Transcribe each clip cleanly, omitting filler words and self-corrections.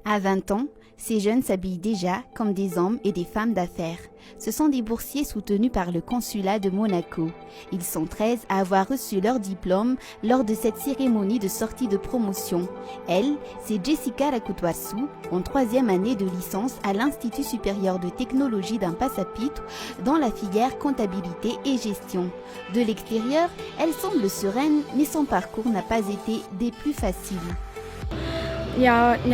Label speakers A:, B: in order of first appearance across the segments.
A: À 20 ans, ces jeunes s'habillent déjà comme des hommes et des femmes d'affaires. Ce sont des boursiers soutenus par le consulat de Monaco. Ils sont 13 à avoir reçu leur diplôme lors de cette cérémonie de sortie de promotion. Elle, c'est Jessica Rakutwasu, en 3e année de licence à l'Institut supérieur de technologie d'un Passe-à-Pitre dans la filière comptabilité et gestion. De l'extérieur, elle semble sereine, mais son parcours n'a pas été des plus faciles.
B: Ny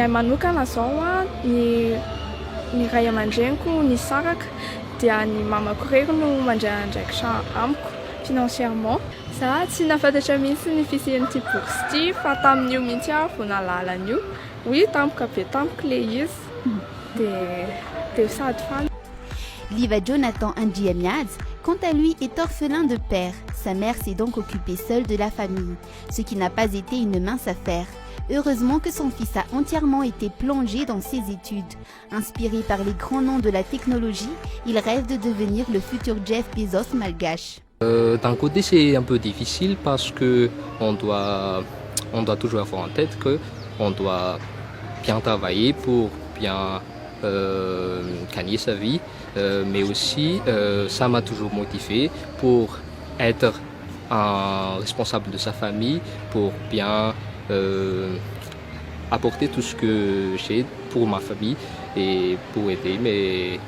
B: manokana zao a ny ray aman-dreniko ny saraka dia ny mamako rery no mandray andraikitra amiko financièrement. Za tsy nafantatra mihitsy ny fisian'ity bourse ity fa tamin'io mihitsy aho vao nahalala an'io. Oui, tampoka be tampoka le izy de sady faly.
A: Liva Jonathan Ndjiamiad, quant à lui, est orphelin de père. Sa mère s'est donc occupée seule de la famille, ce qui n'a pas été une mince affaire. Heureusement que son fils a entièrement été plongé dans ses études. Inspiré par les grands noms de la technologie, il rêve de devenir le futur Jeff Bezos malgache.
C: D'un côté, c'est un peu difficile parce que on doit toujours avoir en tête qu'on doit bien travailler pour bien gagner sa vie, mais aussi ça m'a toujours motivé pour être un responsable de sa famille, pour bien apporter tout ce que j'ai pour ma famille et pour aider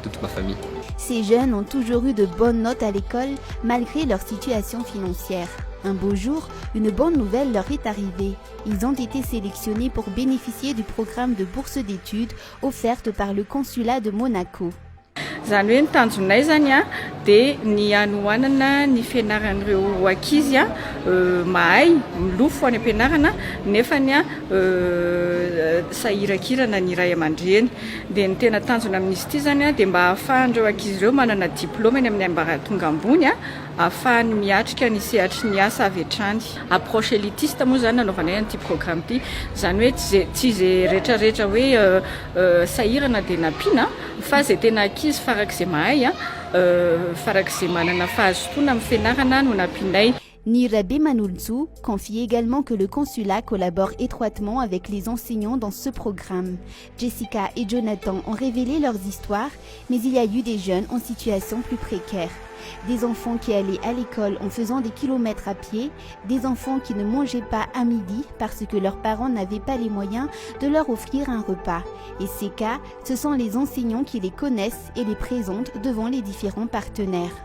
C: toute ma famille.
A: Ces jeunes ont toujours eu de bonnes notes à l'école malgré leur situation financière. Un beau jour, une bonne nouvelle leur est arrivée. Ils ont été sélectionnés pour bénéficier du programme de bourse d'études offerte par le consulat de Monaco.
B: Zany hoe ny tanjonay zany a dia ny hanohanana ny fianaran'ireo ankizy a mahay milofo any am-pianarana nefany a sahirakirana ny ray aman-dreny. Dia ny tena tanjona amin'izy ity zany a dia mba ahafahan'ireo ankizy ireo manana diplôma eny amin'ny ambaratonga ambony a ahafahany miatrika ny sehatry ny asa avy hatrany. Approche élitiste moa zany nanaovanay an'ity programme ity, zany hoe tsy izay rehetrarehetra hoe sahirana dia nampiana fa izay tena ankizy farak'izay mahay a farak'izay manana fahazotoana amin'ny fianarana no nampianay.
A: Nirabe Manulzu confie également que le consulat collabore étroitement avec les enseignants dans ce programme. Jessica et Jonathan ont révélé leurs histoires, mais il y a eu des jeunes en situation plus précaire. Des enfants qui allaient à l'école en faisant des kilomètres à pied, des enfants qui ne mangeaient pas à midi parce que leurs parents n'avaient pas les moyens de leur offrir un repas. Et ces cas, ce sont les enseignants qui les connaissent et les présentent devant les différents partenaires.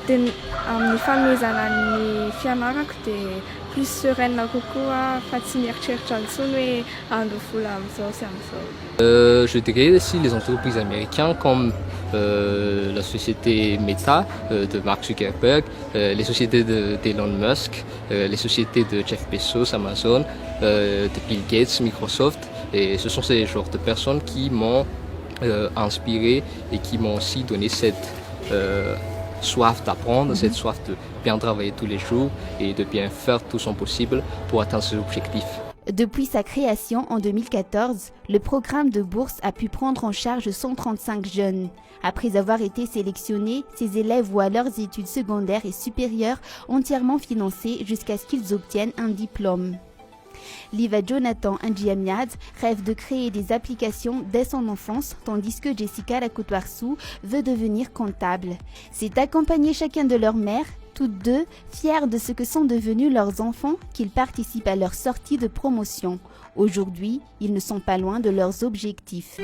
B: Amin'ny fanomezana ny fianarako dia plus sereine kokoa fa tsy mieritreritra intsony hoe handro vola amin'izao sy amin'izao.
C: Je dirais aussi les entreprises américaines comme la société Meta de Mark Zuckerberg, les sociétés d'Elon Musk, les sociétés de Jeff Bezos, Amazon, de Bill Gates, Microsoft. Et ce sont ces genres de personnes qui m'ont inspiré et qui m'ont aussi donné cette soif d'apprendre, cette soif de bien travailler tous les jours et de bien faire tout son possible pour atteindre ses objectifs.
A: Depuis sa création en 2014, le programme de bourse a pu prendre en charge 135 jeunes. Après avoir été sélectionnés, ces élèves voient leurs études secondaires et supérieures entièrement financées jusqu'à ce qu'ils obtiennent un diplôme. Liva Jonathan Ndjiamiad rêve de créer des applications dès son enfance, tandis que Jessica Rakutwasu veut devenir comptable. C'est accompagner chacun de leurs mères, toutes deux fières de ce que sont devenus leurs enfants, qu'ils participent à leur sortie de promotion. Aujourd'hui, ils ne sont pas loin de leurs objectifs.